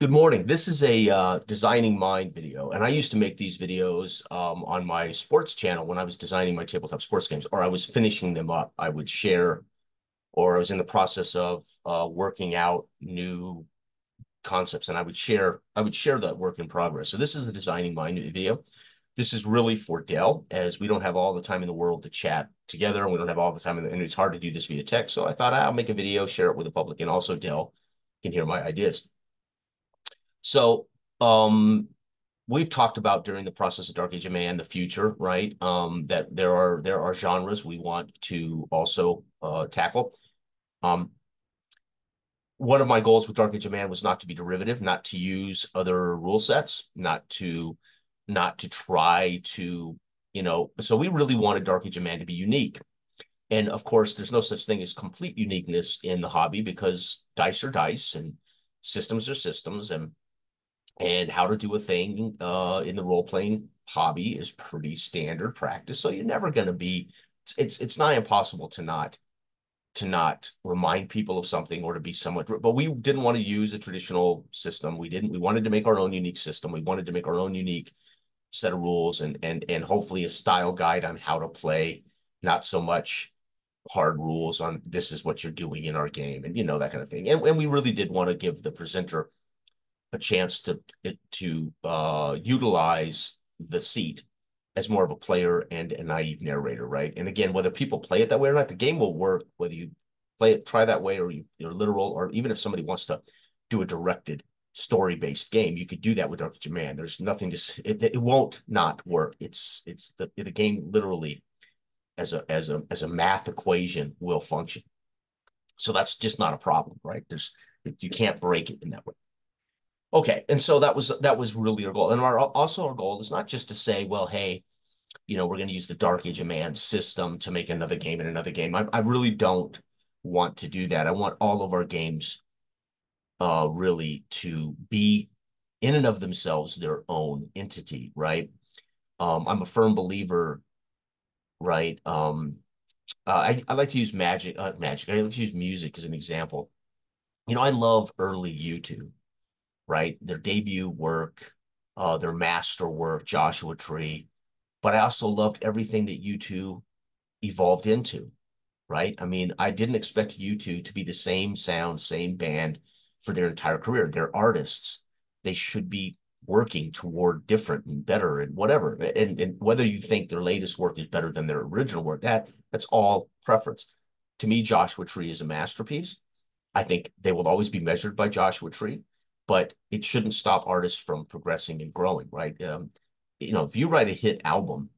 Good morning. This is a Designing Mind video, and I used to make these videos on my sports channel when I was designing my tabletop sports games, or I was finishing them up. I would share, or I was in the process of working out new concepts, and I would share that work in progress. So this is a Designing Mind video. This is really for Dell, as we don't have all the time in the world to chat together, and we don't have all the time, and it's hard to do this via text. So I thought I'll make a video, share it with the public, and also Dell can hear my ideas. So, we've talked about during the process of Dark Age of Man, the future, right? That there are genres we want to also tackle. Um, one of my goals with Dark Age of Man was not to be derivative, not to use other rule sets, not to try to, so we really wanted Dark Age of Man to be unique. And of course, there's no such thing as complete uniqueness in the hobby because dice are dice and systems are systems, and how to do a thing in the role playing hobby is pretty standard practice. So you're never going to be. It's nigh impossible to not remind people of something or to be somewhat. But we didn't want to use a traditional system. We didn't. We wanted to make our own unique system. We wanted to make our own unique set of rules and hopefully a style guide on how to play. Not so much hard rules on this is what you're doing in our game and that kind of thing. And we really did want to give the presenter a chance to utilize the seat as more of a player and a naive narrator, right? And again, whether people play it that way or not, the game will work whether you play it, try that way, or you're literal, or even if somebody wants to do a directed story-based game, you could do that with Dark Age of Man. There's nothing to it won't not work. It's the game literally as a math equation will function. So that's just not a problem, right? You can't break it in that way. Okay, and so that was really our goal, and our goal is not just to say, well, hey, we're going to use the Dark Age of Man system to make another game and another game. I really don't want to do that. I want all of our games really to be in and of themselves their own entity, right? I'm a firm believer, right? I like to use magic. I like to use music as an example. I love early YouTube, right? Their debut work, their master work, Joshua Tree. But I also loved everything that U2 evolved into, right? I mean, I didn't expect U2 to be the same sound, same band for their entire career. They're artists. They should be working toward different and better and whatever. And whether you think their latest work is better than their original work, that's all preference. To me, Joshua Tree is a masterpiece. I think they will always be measured by Joshua Tree, but it shouldn't stop artists from progressing and growing, right? If you write a hit album,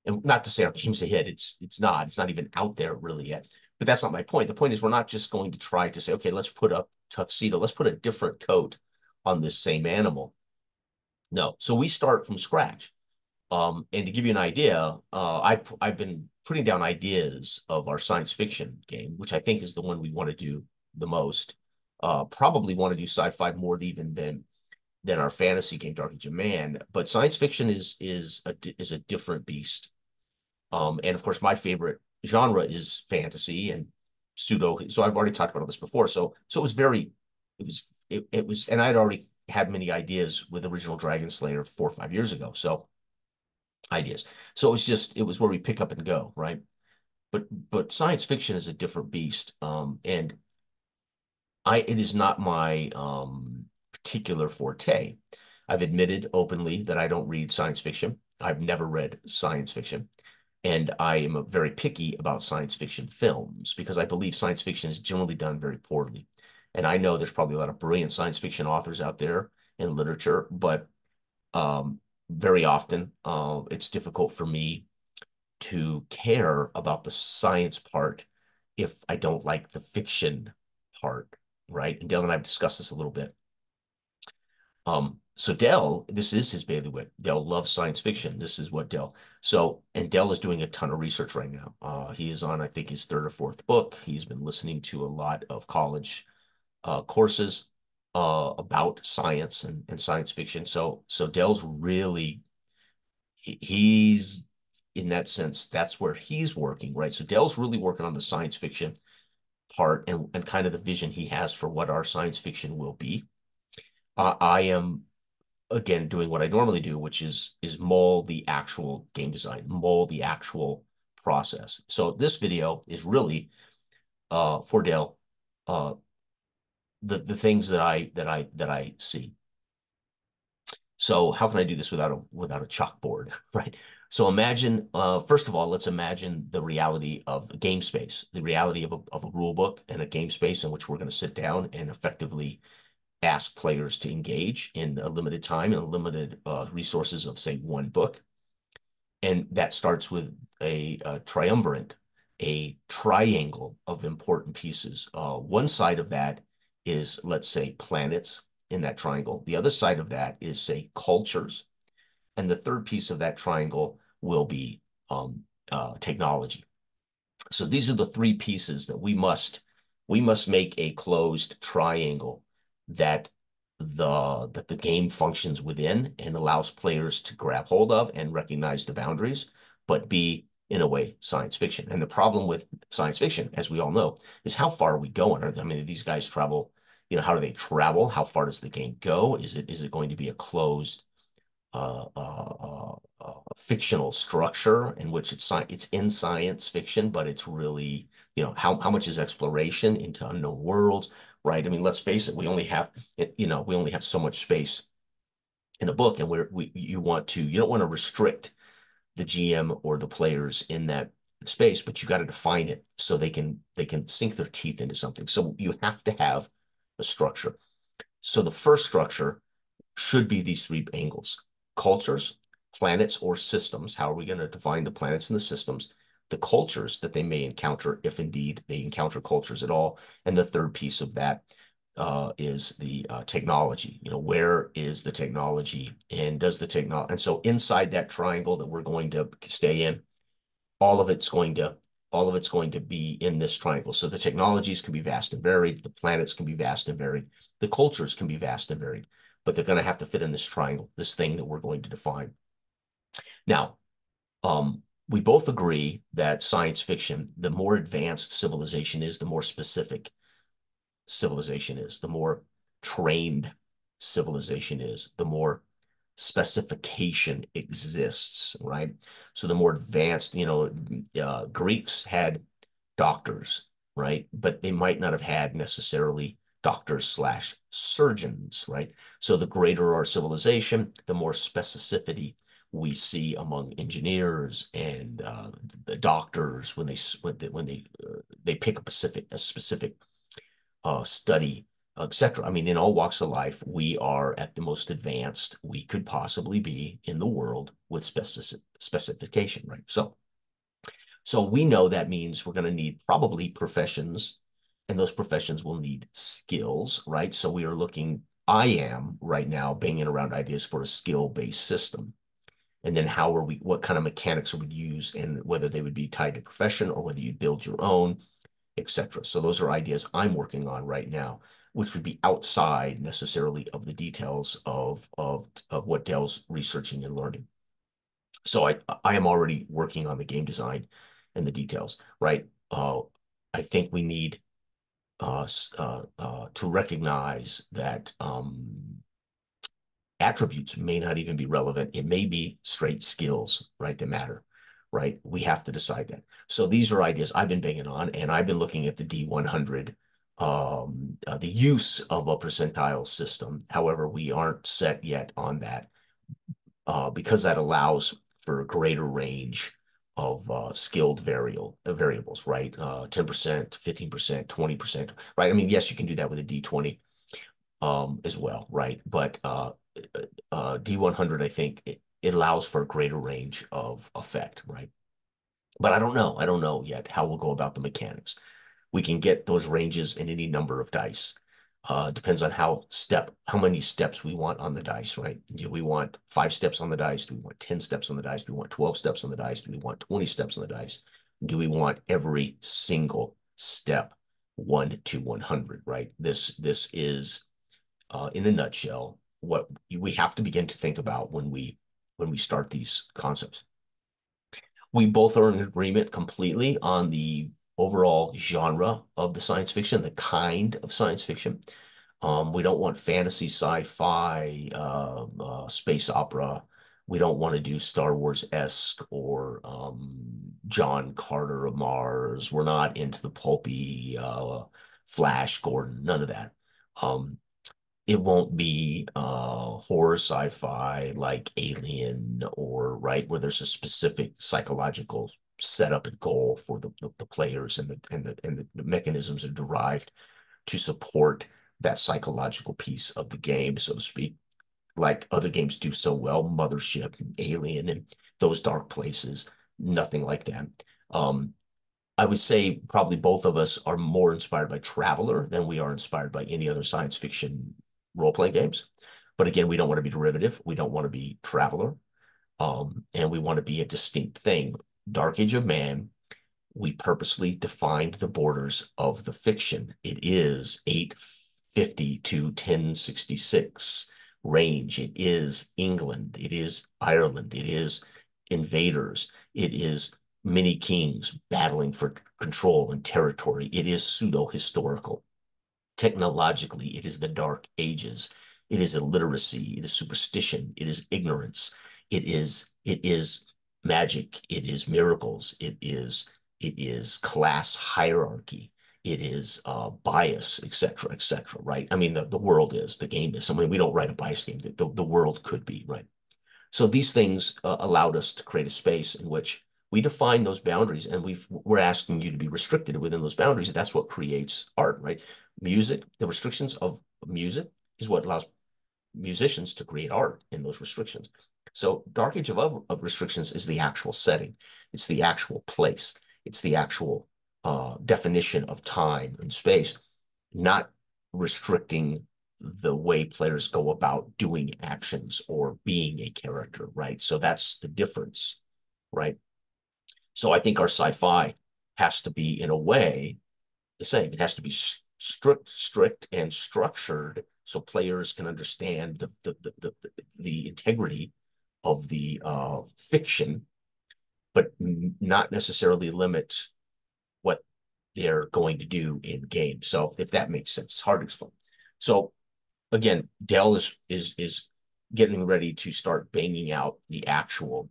and not to say our game's a hit, it's not even out there really yet. But that's not my point. The point is we're not just going to try to say, okay, let's put a tuxedo, let's put a different coat on this same animal. No, so we start from scratch. And to give you an idea, I've been putting down ideas of our science fiction game, which I think is the one we want to do the most. Probably want to do sci-fi more even than our fantasy game, Dark Age of Man. But science fiction is a different beast. And of course, my favorite genre is fantasy and pseudo. So I've already talked about all this before. So it was, and I'd already had many ideas with original Dragon Slayer 4 or 5 years ago. So ideas. So it was where we pick up and go, right? But science fiction is a different beast. And it is not my particular forte. I've admitted openly that I don't read science fiction. I've never read science fiction. And I am very picky about science fiction films because I believe science fiction is generally done very poorly. And I know there's probably a lot of brilliant science fiction authors out there in literature, but very often it's difficult for me to care about the science part if I don't like the fiction part, right? And Dale and I have discussed this a little bit. So Dell, this is his bailiwick. Dell loves science fiction. This is what Dell. And Dell is doing a ton of research right now. He is on, I think, his third or fourth book. He's been listening to a lot of college courses about science and science fiction. So Dell's really, he's in that sense, that's where he's working, right? So Dell's really working on the science fiction part and kind of the vision he has for what our science fiction will be. I am again doing what I normally do, which is mold the actual game design, mold the actual process. So this video is really for Dale, uh, the things that I see. So how can I do this without a chalkboard, right? So imagine, first of all, let's imagine the reality of a game space, the reality of a rule book and a game space in which we're going to sit down and effectively ask players to engage in a limited time and a limited resources of, say, one book. And that starts with a triumvirate, a triangle of important pieces. One side of that is, let's say, planets in that triangle. The other side of that is, say, cultures. And the third piece of that triangle will be technology. So these are the three pieces that we must make a closed triangle that the game functions within and allows players to grab hold of and recognize the boundaries, but be in a way science fiction. And the problem with science fiction, as we all know, is how far are we going? I mean, these guys travel, how do they travel? How far does the game go? Is it going to be a closed fictional structure in which it's in science fiction, but it's really, how much is exploration into unknown worlds, right? I mean, let's face it, we only have so much space in a book, and you don't want to restrict the GM or the players in that space, but you got to define it so they can sink their teeth into something. So you have to have a structure. So the first structure should be these three angles: cultures, planets or systems. How are we going to define the planets and the systems? The cultures that they may encounter, if indeed they encounter cultures at all. And the third piece of that is the technology. Where is the technology, and does the technology? And so inside that triangle that we're going to stay in, all of it's going to all of it's going to be in this triangle. So the technologies can be vast and varied. The planets can be vast and varied. The cultures can be vast and varied, but they're going to have to fit in this triangle, this thing that we're going to define. Now, we both agree that science fiction, the more advanced civilization is, the more specific civilization is, the more trained civilization is, the more specification exists, right? So the more advanced, Greeks had doctors, right? But they might not have had necessarily doctors slash surgeons, right? So the greater our civilization, the more specificity we see among engineers and the doctors when they pick a specific study, etc. I mean, in all walks of life, we are at the most advanced we could possibly be in the world with specification, right? So we know that means we're going to need probably professions, and those professions will need skills, right? So we are I am right now banging around ideas for a skill-based system. And then what kind of mechanics would use, and whether they would be tied to profession or whether you build your own, etc. So those are ideas I'm working on right now, which would be outside necessarily of the details of what Dell's researching and learning. So I am already working on the game design and the details, right? I think we need to recognize that attributes may not even be relevant. It may be straight skills, right, that matter, right? We have to decide that. So these are ideas I've been banging on, and I've been looking at the D100, the use of a percentile system. However, we aren't set yet on that because that allows for a greater range of skilled variables, right? 10%, 15%, 20%, right? I mean, yes, you can do that with a D20 as well, right? But D100, I think it allows for a greater range of effect, right? But I don't know. I don't know yet how we'll go about the mechanics. We can get those ranges in any number of dice. Depends on how many steps we want on the dice, right? Do we want 5 steps on the dice? Do we want 10 steps on the dice? Do we want 12 steps on the dice? Do we want 20 steps on the dice? Do we want every single step 1 to 100, right? This is, in a nutshell, what we have to begin to think about when we start these concepts. We both are in agreement completely on the overall genre of the science fiction, the kind of science fiction. We don't want fantasy, sci-fi, space opera. We don't want to do Star Wars-esque or John Carter of Mars. We're not into the pulpy Flash Gordon, none of that. Um, it won't be horror sci-fi like Alien or right where there's a specific psychological setup and goal for the players and the mechanisms are derived to support that psychological piece of the game, so to speak, like other games do so well, Mothership and Alien and those dark places, nothing like that. Um, I would say probably both of us are more inspired by Traveller than we are inspired by any other science fiction role-playing games. But again, we don't want to be derivative. We don't want to be Traveller. And we want to be a distinct thing. Dark Age of Man, we purposely defined the borders of the fiction. It is 850 to 1066 range. It is England. It is Ireland. It is invaders. It is many kings battling for control and territory. It is pseudo-historical. Technologically, it is the Dark Ages. It is illiteracy. It is superstition. It is ignorance. It is magic. It is miracles. It is class hierarchy. It is bias, et cetera, right? I mean, the world is, the game is. I mean, we don't write a bias game. The world could be, right? So these things allowed us to create a space in which we define those boundaries, and we're asking you to be restricted within those boundaries. And that's what creates art, right? Music, the restrictions of music is what allows musicians to create art in those restrictions. So Dark Age of Restrictions is the actual setting. It's the actual place. It's the actual definition of time and space, not restricting the way players go about doing actions or being a character, right? So that's the difference, right? So I think our sci-fi has to be, in a way, the same. It has to be strict and structured so players can understand the integrity of the fiction, but not necessarily limit what they're going to do in game. So if that makes sense, it's hard to explain. So again, Dell is getting ready to start banging out the actual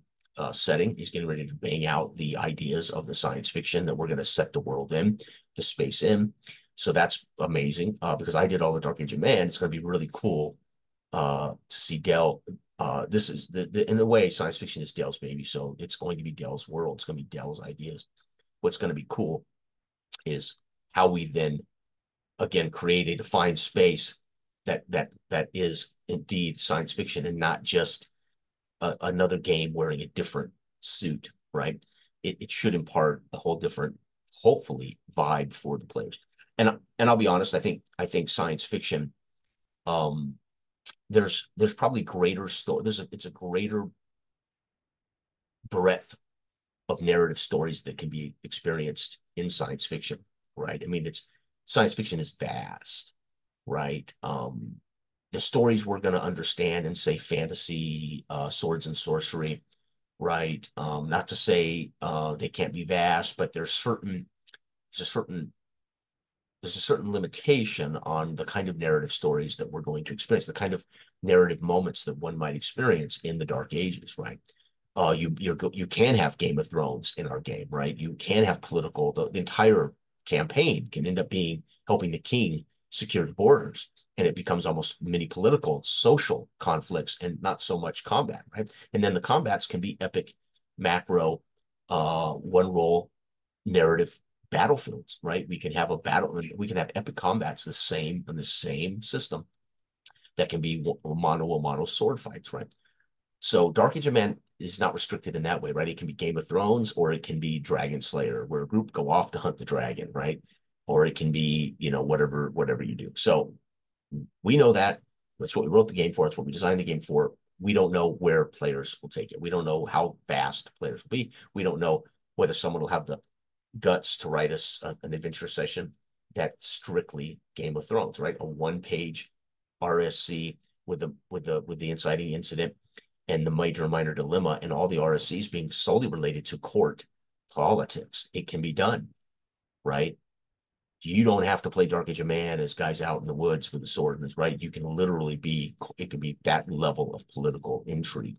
setting. He's getting ready to bang out the ideas of the science fiction that we're going to set the world in, the space in. So that's amazing because I did all the Dark Age of Man. It's going to be really cool to see Dell. This is in a way, science fiction is Dell's baby. So it's going to be Dell's world. It's going to be Dell's ideas. What's going to be cool is how we then again create a defined space that is indeed science fiction and not just another game wearing a different suit, right? It should impart a whole different, hopefully, vibe for the players. And I'll be honest, I think science fiction, um, there's probably greater story. It's a greater breadth of narrative stories that can be experienced in science fiction, right? I mean, it's science fiction is vast, right? The stories we're going to understand in, say, fantasy, swords and sorcery, right? Not to say they can't be vast, but there's a certain there's a certain limitation on the kind of narrative stories that we're going to experience, the kind of narrative moments that one might experience in the Dark Ages, right? You can have Game of Thrones in our game, right? You can have political. The entire campaign can end up being helping the king secure the borders, and it becomes almost many political, social conflicts, and not so much combat, right? And then the combats can be epic, macro, one role narrative battlefields, right? We can have a battle, we can have epic combats the same in the same system that can be mono a mono sword fights, right? So Dark Age of Man is not restricted in that way, right? It can be Game of Thrones or it can be Dragon Slayer, where a group go off to hunt the dragon, right? Or it can be, whatever you do. So we know that. That's what we wrote the game for. It's what we designed the game for. We don't know where players will take it. We don't know how fast players will be. We don't know whether someone will have the guts to write us an adventure session that's strictly Game of Thrones, right? A one-page RSC with the inciting incident and the major and minor dilemma, and all the RSCs being solely related to court politics. It can be done, right? You don't have to play Dark Age of Man as guys out in the woods with a sword, right? You can literally be, it can be that level of political intrigue,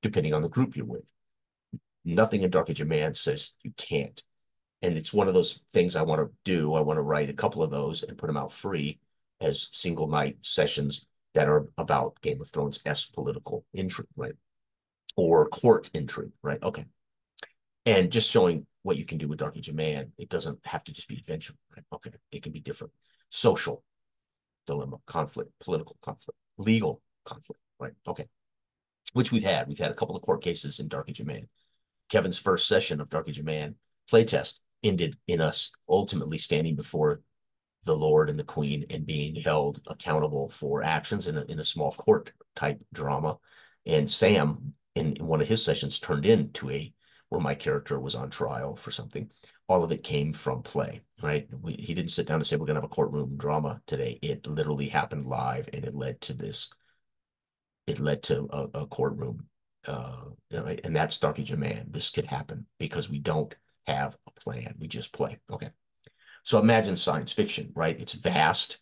depending on the group you're with. Nothing in Dark Age of Man says you can't. And it's one of those things I want to do. I want to write a couple of those and put them out free as single night sessions that are about Game of Thrones-esque political intrigue, right? Or court intrigue, right? Okay. And just showing what you can do with Dark Age of Man. It doesn't have to just be adventure, right? Okay. It can be different. Social dilemma, conflict, political conflict, legal conflict, right? Okay. Which we've had. We've had a couple of court cases in Dark Age of Man. Kevin's first session of Dark Age of Man playtest ended in us ultimately standing before the Lord and the Queen and being held accountable for actions in a small court type drama. And Sam, in one of his sessions, turned into where my character was on trial for something. All of it came from play, right? He didn't sit down and say, we're going to have a courtroom drama today. It literally happened live, and it led to this. It led to a courtroom, and that's Dark Age of Man. This could happen because we don't have a plan. We just play. Okay. So imagine science fiction, right? It's vast,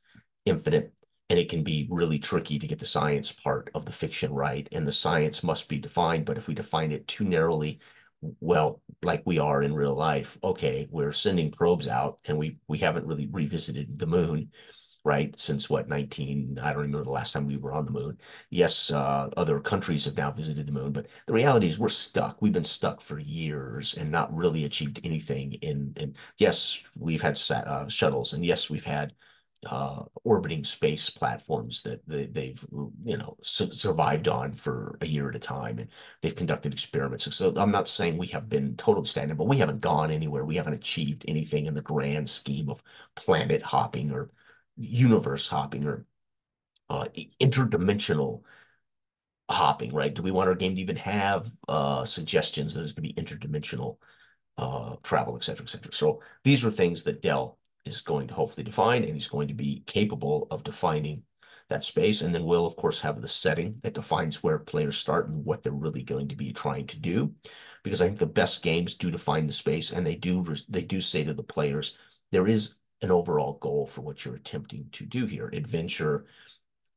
infinite, and it can be really tricky to get the science part of the fiction right. And the science must be defined, but if we define it too narrowly, well, like we are in real life, okay, we're sending probes out and we haven't really revisited the moon, right? Since what, 19, I don't remember the last time we were on the moon. Yes, other countries have now visited the moon, but the reality is we're stuck. We've been stuck for years and not really achieved anything in yes, we've had shuttles, and yes, we've had orbiting space platforms that they've survived on for a year at a time, and they've conducted experiments. So I'm not saying we have been totally stagnant, but we haven't gone anywhere. We haven't achieved anything in the grand scheme of planet hopping or universe hopping or interdimensional hopping, right? Do we want our game to even have suggestions that there's going to be interdimensional travel, et cetera, et cetera? So these are things that Dell is going to hopefully define, and he's going to be capable of defining that space. And then we'll, of course, have the setting that defines where players start and what they're really going to be trying to do. Because I think the best games do define the space, and they do say to the players, there is an overall goal for what you're attempting to do here: adventure,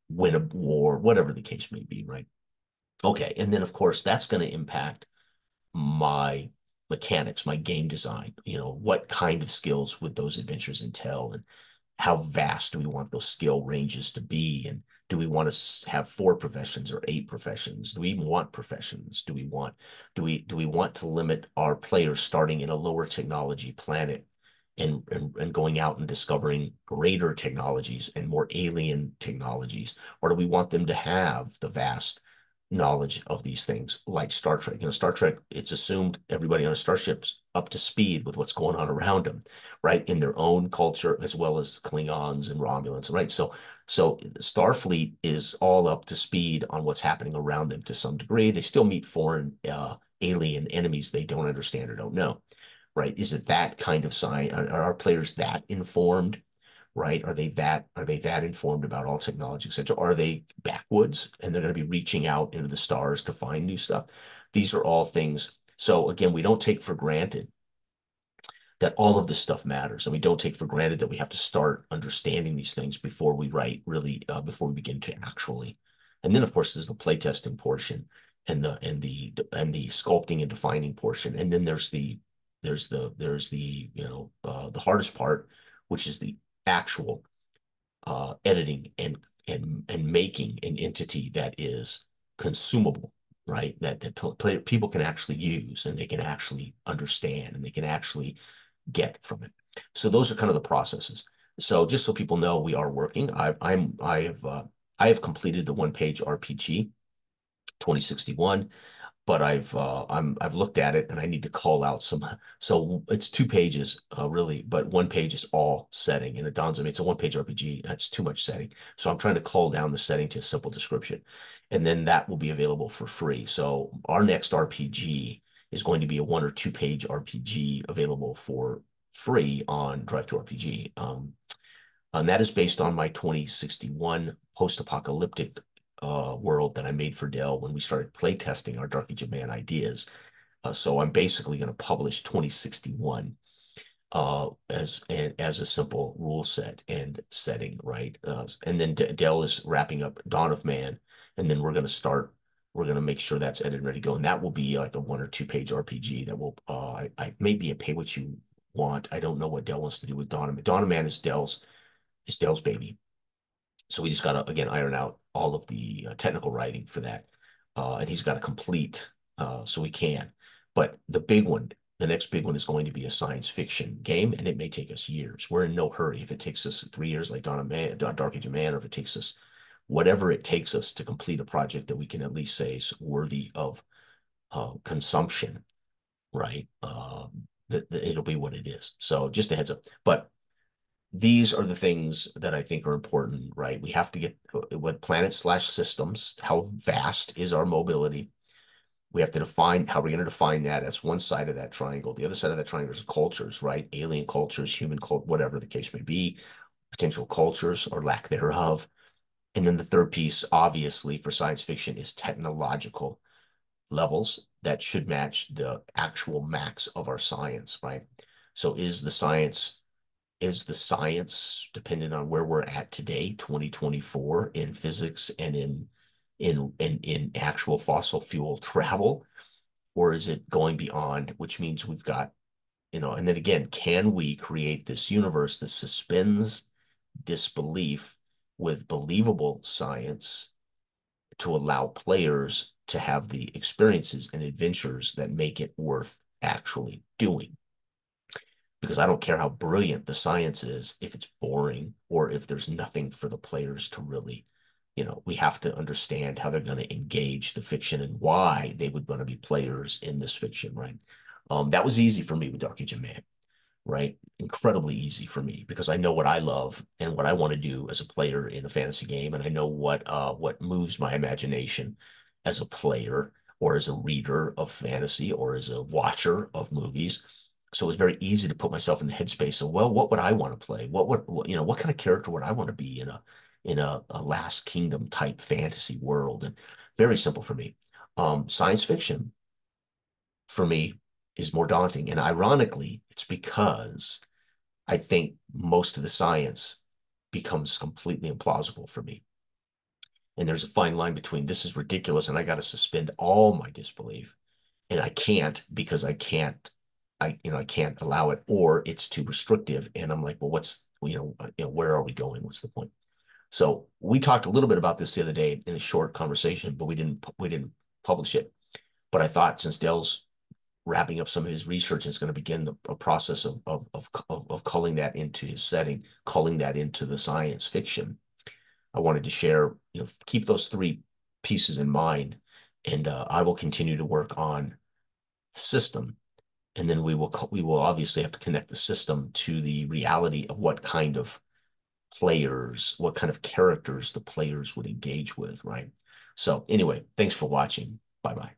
win a war, whatever the case may be, right? Okay, and then of course that's going to impact my mechanics, my game design. What kind of skills would those adventures entail, and how vast do we want those skill ranges to be? And do we want to have 4 professions or 8 professions? Do we even want professions? Do we want to limit our players starting in a lower technology planet and going out and discovering greater technologies and more alien technologies? Or do we want them to have the vast knowledge of these things like Star Trek? Star Trek, it's assumed everybody on a starship's up to speed with what's going on around them, right? In their own culture, as well as Klingons and Romulans, right? So Starfleet is all up to speed on what's happening around them to some degree. They still meet foreign alien enemies they don't understand or don't know, right? Is it that kind of science? Are our players that informed, right? Are they that informed about all technology, et cetera? Are they backwoods and they're going to be reaching out into the stars to find new stuff? These are all things. So again, we don't take for granted that all of this stuff matters, and we don't take for granted that we have to start understanding these things before we write, really, before we begin to actually. And then, of course, there's the playtesting portion and the sculpting and defining portion, and then there's the hardest part, which is the actual editing and making an entity that is consumable, right? That people can actually use and they can actually understand and they can actually get from it. So those are kind of the processes. So just so people know, we are working. I have completed the one-page RPG 2061, but I've looked at it and I need to call out some. So it's 2 pages really, but 1 page is all setting, and it dawns on me it's a 1-page RPG. That's too much setting. So I'm trying to cull down the setting to a simple description, and then that will be available for free. So our next RPG is going to be a 1 or 2-page RPG available for free on Drive-Thru RPG. And that is based on my 2061 post-apocalyptic world that I made for Dell when we started playtesting our Dark Age of Man ideas. So I'm basically going to publish 2061 as a simple rule set and setting, right? And then Dell is wrapping up Dawn of Man, and then we're gonna make sure that's edited and ready to go, and that will be like a 1 or 2 page RPG that will I maybe a pay what you want. I don't know what Dell wants to do with Dawn of Man. Dawn of Man is Dell's baby. So we just got to, again, iron out all of the technical writing for that. And he's got to complete, so we can. But the next big one is going to be a science fiction game, and it may take us years. We're in no hurry. If it takes us 3 years like Dark Age of Man, or if it takes us whatever it takes us to complete a project that we can at least say is worthy of consumption, right? It'll be what it is. So just a heads up. But these are the things that I think are important, right? We have to get with planet/systems. How vast is our mobility? We have to define how we're going to define that. That's one side of that triangle. The other side of that triangle is cultures, right? Alien cultures, human cult, whatever the case may be, potential cultures or lack thereof. And then the third piece, obviously, for science fiction is technological levels that should match the actual max of our science, right? So is the science dependent on where we're at today, 2024, in physics and in actual fossil fuel travel, or is it going beyond, which means we've got, and then again, can we create this universe that suspends disbelief with believable science to allow players to have the experiences and adventures that make it worth actually doing? Because I don't care how brilliant the science is, if it's boring or if there's nothing for the players to really, we have to understand how they're going to engage the fiction and why they would want to be players in this fiction, right? That was easy for me with Dark Age of Man, right? Incredibly easy for me because I know what I love and what I want to do as a player in a fantasy game, and I know what moves my imagination as a player or as a reader of fantasy or as a watcher of movies. So it was very easy to put myself in the headspace of, well, what would I want to play? What kind of character would I want to be in a Last Kingdom type fantasy world? And very simple for me. Science fiction for me is more daunting. And ironically, it's because I think most of the science becomes completely implausible for me. And there's a fine line between this is ridiculous and I got to suspend all my disbelief, and I can't because I can't allow it, or it's too restrictive. And I'm like, well, where are we going? What's the point? So we talked a little bit about this the other day in a short conversation, but we didn't publish it. But I thought since Dell's wrapping up some of his research and is going to begin a process of culling that into his setting, culling that into the science fiction, I wanted to share, keep those three pieces in mind, and I will continue to work on the system, and then we will obviously have to connect the system to the reality of what kind of what kind of characters the players would engage with, right? So anyway, thanks for watching. Bye bye.